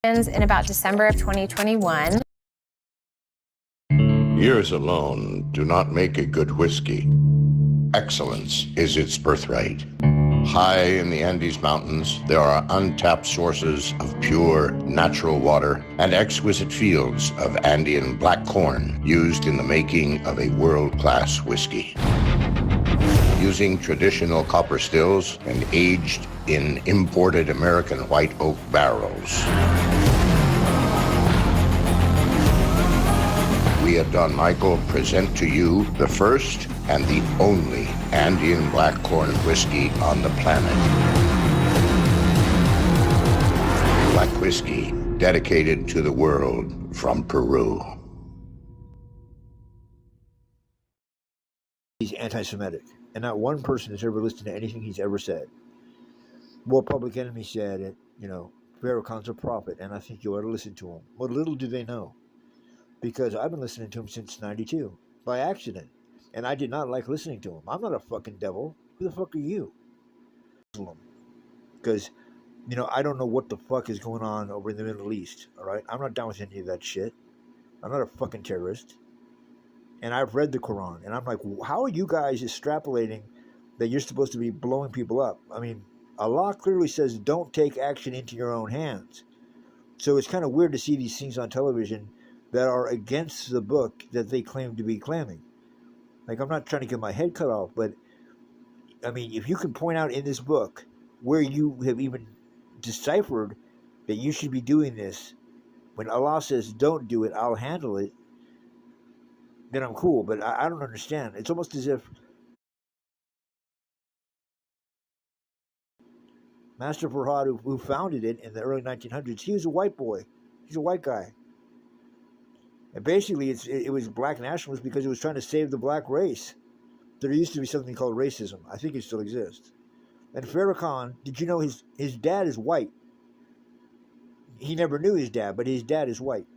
In about December of 2021. Years alone do not make a good whiskey. Excellence is its birthright. High in the Andes Mountains, there are untapped sources of pure, natural water and exquisite fields of Andean black corn used in the making of a world-class whiskey. Using traditional copper stills and aged in imported American white oak barrels. We at Don Michael present to you the first and the only Andean black corn whiskey on the planet. Black whiskey dedicated to the world from Peru. He's anti-Semitic, and not one person has ever listened to anything he's ever said. Well, Public Enemy said it, Farrakhan's a prophet, and I think you ought to listen to him. Well, little do they know, because I've been listening to him since '92 by accident, and I did not like listening to him. I'm not a fucking devil. Who the fuck are you? Because, I don't know what the fuck is going on over in the Middle East, all right? I'm not down with any of that shit. I'm not a fucking terrorist. And I've read the Quran, and I'm like, how are you guys extrapolating that you're supposed to be blowing people up? I mean, Allah clearly says don't take action into your own hands. So it's kind of weird to see these things on television that are against the book that they claim to be claiming. Like, I'm not trying to get my head cut off, but, I mean, if you can point out in this book where you have even deciphered that you should be doing this, when Allah says don't do it, I'll handle it, then I'm cool. But I don't understand. It's almost as if Master Farhad, who founded it in the early 1900s, he was a white boy. He's a white guy. And basically, it was black nationalist because it was trying to save the black race. There used to be something called racism. I think it still exists. And Farrakhan, did you know his dad is white? He never knew his dad, but his dad is white.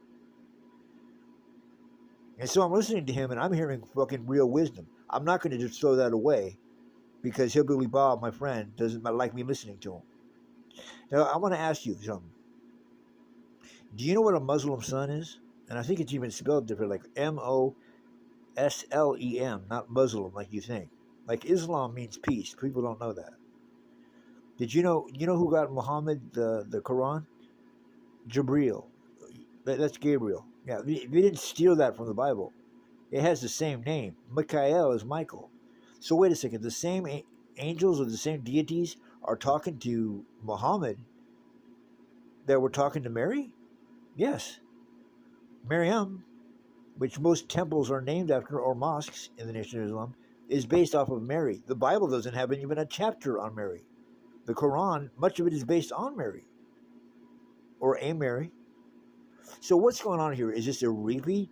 And so I'm listening to him, and I'm hearing fucking real wisdom. I'm not going to just throw that away because Hillbilly Bob, my friend, doesn't like me listening to him. Now, I want to ask you something. Do you know what a Muslim son is? And I think it's even spelled different, like Moslem, not Muslim like you think. Like Islam means peace. People don't know that. Did you know who got Muhammad the Quran? Jibreel. That's Gabriel. Yeah, we didn't steal that from the Bible. It has the same name. Michael is Michael. So wait a second. The same angels or the same deities are talking to Muhammad that were talking to Mary? Yes. Maryam, which most temples are named after, or mosques in the Nation of Islam, is based off of Mary. The Bible doesn't have even a chapter on Mary. The Quran, much of it is based on Mary. Or a Mary. So what's going on here? Is this a repeat?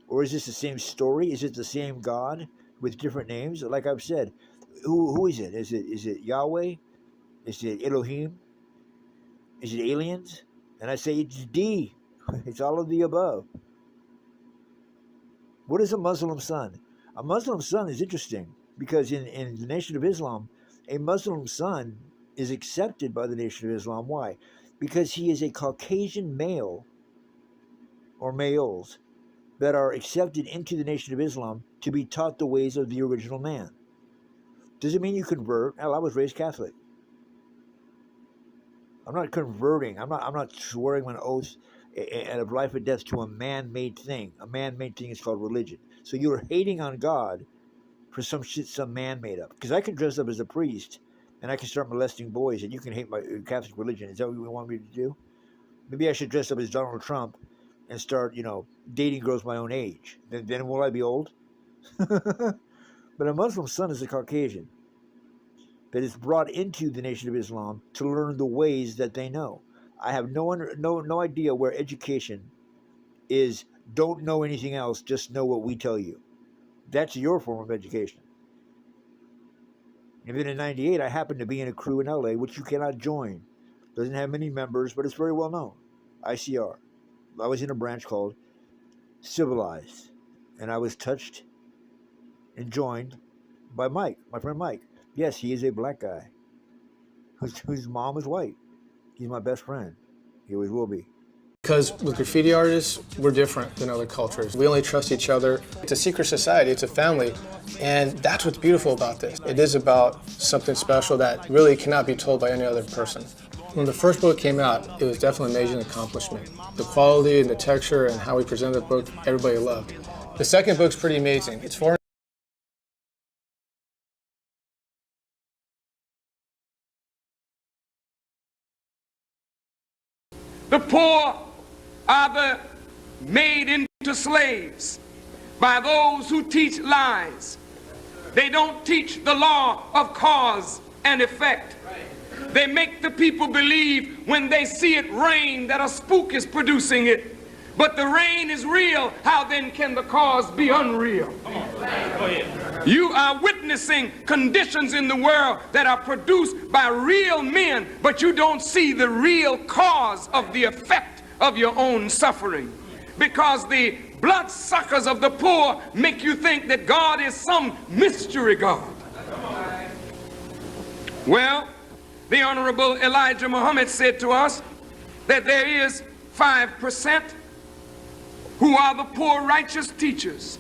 Or is this the same story? Is it the same God with different names? Like I've said, who is it? Is it Yahweh? Is it Elohim? Is it aliens? And I say it's D. It's all of the above. What is a Muslim son? A Muslim son is interesting because in the Nation of Islam, a Muslim son is accepted by the Nation of Islam. Why? Because he is a Caucasian male or males that are accepted into the Nation of Islam to be taught the ways of the original man. Does it mean you convert? Hell, I was raised Catholic. I'm not converting. I'm not swearing an oath and of life or death to a man-made thing. A man-made thing is called religion. So you're hating on God for some shit some man made up. Because I can dress up as a priest and I can start molesting boys and you can hate my Catholic religion. Is that what you want me to do? Maybe I should dress up as Donald Trump and start, dating girls my own age. Then will I be old? But a Muslim son is a Caucasian that is brought into the Nation of Islam to learn the ways that they know. I have no idea where education is don't know anything else, just know what we tell you. That's your form of education. And then in '98, I happened to be in a crew in LA, which you cannot join. Doesn't have many members, but it's very well known. ICR. I was in a branch called Civilized. And I was touched and joined by Mike, my friend Mike. Yes, he is a black guy whose mom is white. He's my best friend. He always will be. Because with graffiti artists, we're different than other cultures. We only trust each other. It's a secret society, it's a family, and that's what's beautiful about this. It is about something special that really cannot be told by any other person. When the first book came out, it was definitely an amazing accomplishment. The quality and the texture and how we presented the book, everybody loved. The second book's pretty amazing. It's for the poor are made into slaves by those who teach lies. They don't teach the law of cause and effect. They make the people believe when they see it rain that a spook is producing it. But the rain is real. How then can the cause be unreal? You are witnessing conditions in the world that are produced by real men, but you don't see the real cause of the effect of your own suffering. Because the bloodsuckers of the poor make you think that God is some mystery God. Well, the Honorable Elijah Muhammad said to us that there is 5% who are the poor righteous teachers,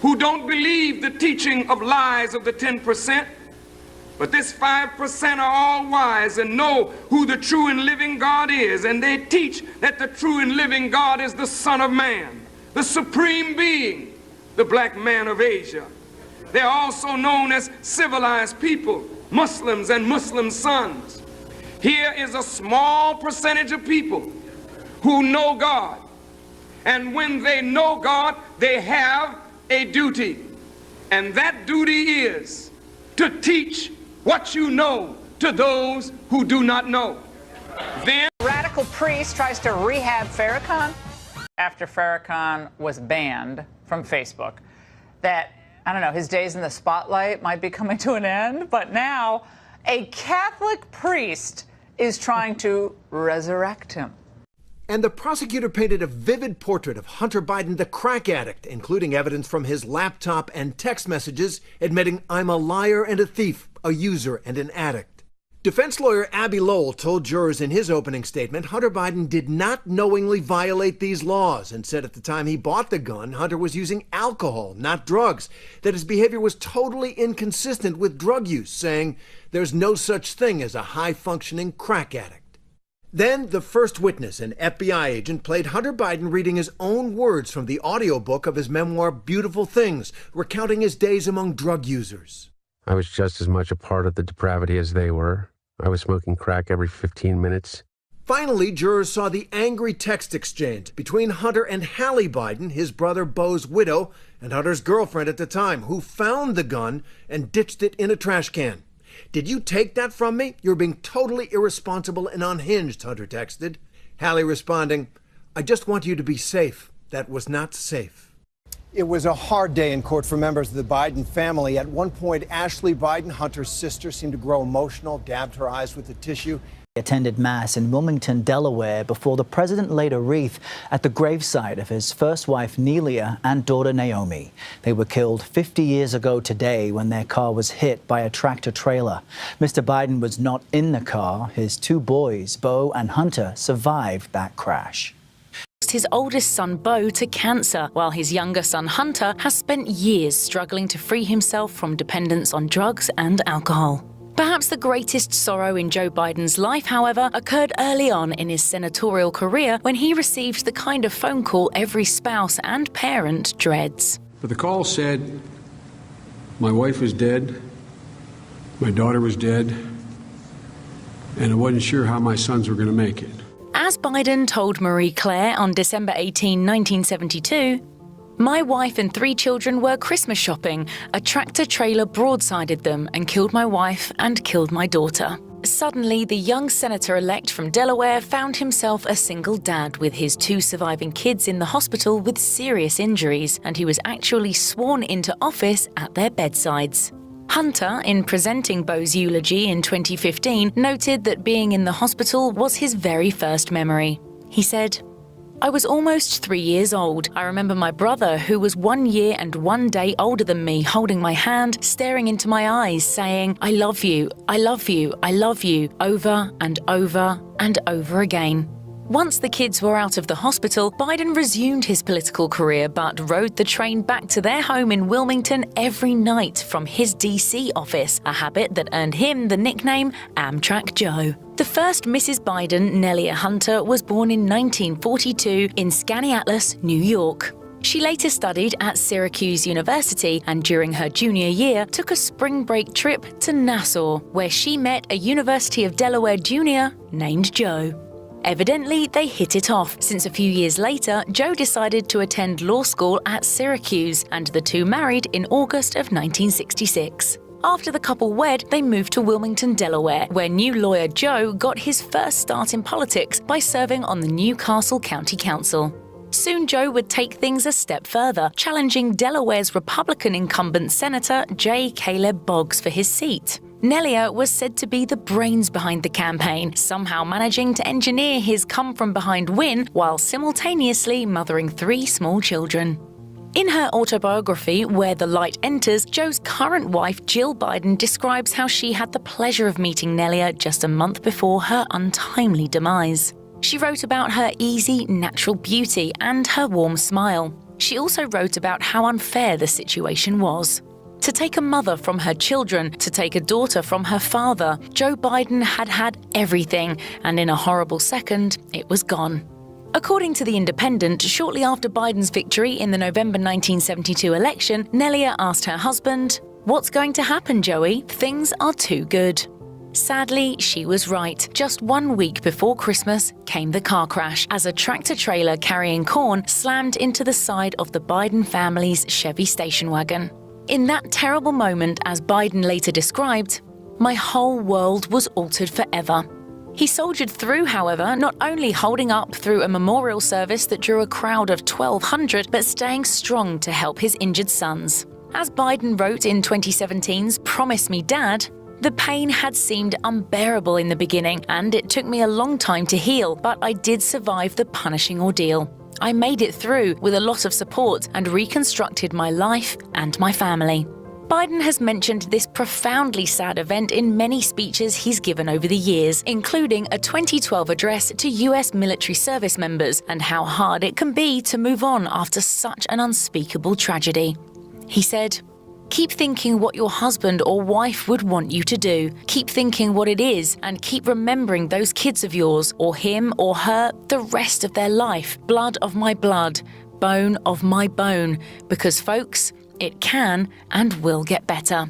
who don't believe the teaching of lies of the 10%, but this 5% are all wise and know who the true and living God is, and they teach that the true and living God is the Son of Man, the supreme being, the black man of Asia. They're also known as civilized people, Muslims and Muslim sons. Here is a small percentage of people who know God, and when they know God, they have a duty, and that duty is to teach what you know to those who do not know. Then Radical priest tries to rehab Farrakhan after Farrakhan was banned from Facebook. That, I don't know, his days in the spotlight might be coming to an end, but now a Catholic priest is trying to resurrect him. And the prosecutor painted a vivid portrait of Hunter Biden, the crack addict, including evidence from his laptop and text messages admitting, "I'm a liar and a thief, a user and an addict." Defense lawyer Abby Lowell told jurors in his opening statement Hunter Biden did not knowingly violate these laws, and said at the time he bought the gun, Hunter was using alcohol, not drugs, that his behavior was totally inconsistent with drug use, saying there's no such thing as a high-functioning crack addict. Then the first witness, an FBI agent, played Hunter Biden reading his own words from the audiobook of his memoir, Beautiful Things, recounting his days among drug users. I was just as much a part of the depravity as they were. I was smoking crack every 15 minutes. Finally, jurors saw the angry text exchange between Hunter and Hallie Biden, his brother Beau's widow, and Hunter's girlfriend at the time, who found the gun and ditched it in a trash can. "Did you take that from me? You're being totally irresponsible and unhinged," Hunter texted. Hallie responding, "I just want you to be safe. That was not safe." It was a hard day in court for members of the Biden family. At one point, Ashley Biden, Hunter's sister, seemed to grow emotional, dabbed her eyes with a tissue. Attended Mass in Wilmington, Delaware, before the president laid a wreath at the gravesite of his first wife, Nelia, and daughter, Naomi. They were killed 50 years ago today when their car was hit by a tractor-trailer. Mr. Biden was not in the car. His two boys, Beau and Hunter, survived that crash. His oldest son, Beau, to cancer, while his younger son, Hunter, has spent years struggling to free himself from dependence on drugs and alcohol. Perhaps the greatest sorrow in Joe Biden's life, however, occurred early on in his senatorial career when he received the kind of phone call every spouse and parent dreads. But the call said, my wife was dead, my daughter was dead, and I wasn't sure how my sons were going to make it. As Biden told Marie Claire on December 18, 1972, "My wife and 3 children were Christmas shopping. A tractor-trailer broadsided them and killed my wife and killed my daughter." Suddenly, the young senator-elect from Delaware found himself a single dad with his 2 surviving kids in the hospital with serious injuries, and he was actually sworn into office at their bedsides. Hunter, in presenting Beau's eulogy in 2015, noted that being in the hospital was his very first memory. He said, "I was almost 3 years old. I remember my brother, who was 1 year and 1 day older than me, holding my hand, staring into my eyes, saying, 'I love you, I love you, I love you,' over and over and over again." Once the kids were out of the hospital, Biden resumed his political career but rode the train back to their home in Wilmington every night from his D.C. office, a habit that earned him the nickname Amtrak Joe. The first Mrs. Biden, Nelia Hunter, was born in 1942 in Skaneateles, New York. She later studied at Syracuse University and during her junior year took a spring break trip to Nassau, where she met a University of Delaware junior named Joe. Evidently, they hit it off, since a few years later, Joe decided to attend law school at Syracuse, and the two married in August of 1966. After the couple wed, they moved to Wilmington, Delaware, where new lawyer Joe got his first start in politics by serving on the Newcastle County Council. Soon Joe would take things a step further, challenging Delaware's Republican incumbent Senator J. Caleb Boggs for his seat. Nelia was said to be the brains behind the campaign, somehow managing to engineer his come-from-behind win while simultaneously mothering 3 small children. In her autobiography, Where the Light Enters, Joe's current wife, Jill Biden, describes how she had the pleasure of meeting Nelia just a month before her untimely demise. She wrote about her easy, natural beauty and her warm smile. She also wrote about how unfair the situation was. To take a mother from her children, to take a daughter from her father, Joe Biden had had everything, and in a horrible second, it was gone. According to The Independent, shortly after Biden's victory in the November 1972 election, Nelia asked her husband, "What's going to happen, Joey? Things are too good." Sadly, she was right. Just 1 week before Christmas came the car crash as a tractor-trailer carrying corn slammed into the side of the Biden family's Chevy station wagon. In that terrible moment, as Biden later described, "My whole world was altered forever." He soldiered through, however, not only holding up through a memorial service that drew a crowd of 1,200, but staying strong to help his injured sons. As Biden wrote in 2017's Promise Me Dad, "The pain had seemed unbearable in the beginning, and it took me a long time to heal, but I did survive the punishing ordeal. I made it through with a lot of support and reconstructed my life and my family." Biden has mentioned this profoundly sad event in many speeches he's given over the years, including a 2012 address to U.S. military service members and how hard it can be to move on after such an unspeakable tragedy. He said, "Keep thinking what your husband or wife would want you to do. Keep thinking what it is, and keep remembering those kids of yours, or him or her, the rest of their life. Blood of my blood, bone of my bone. Because, folks, it can and will get better."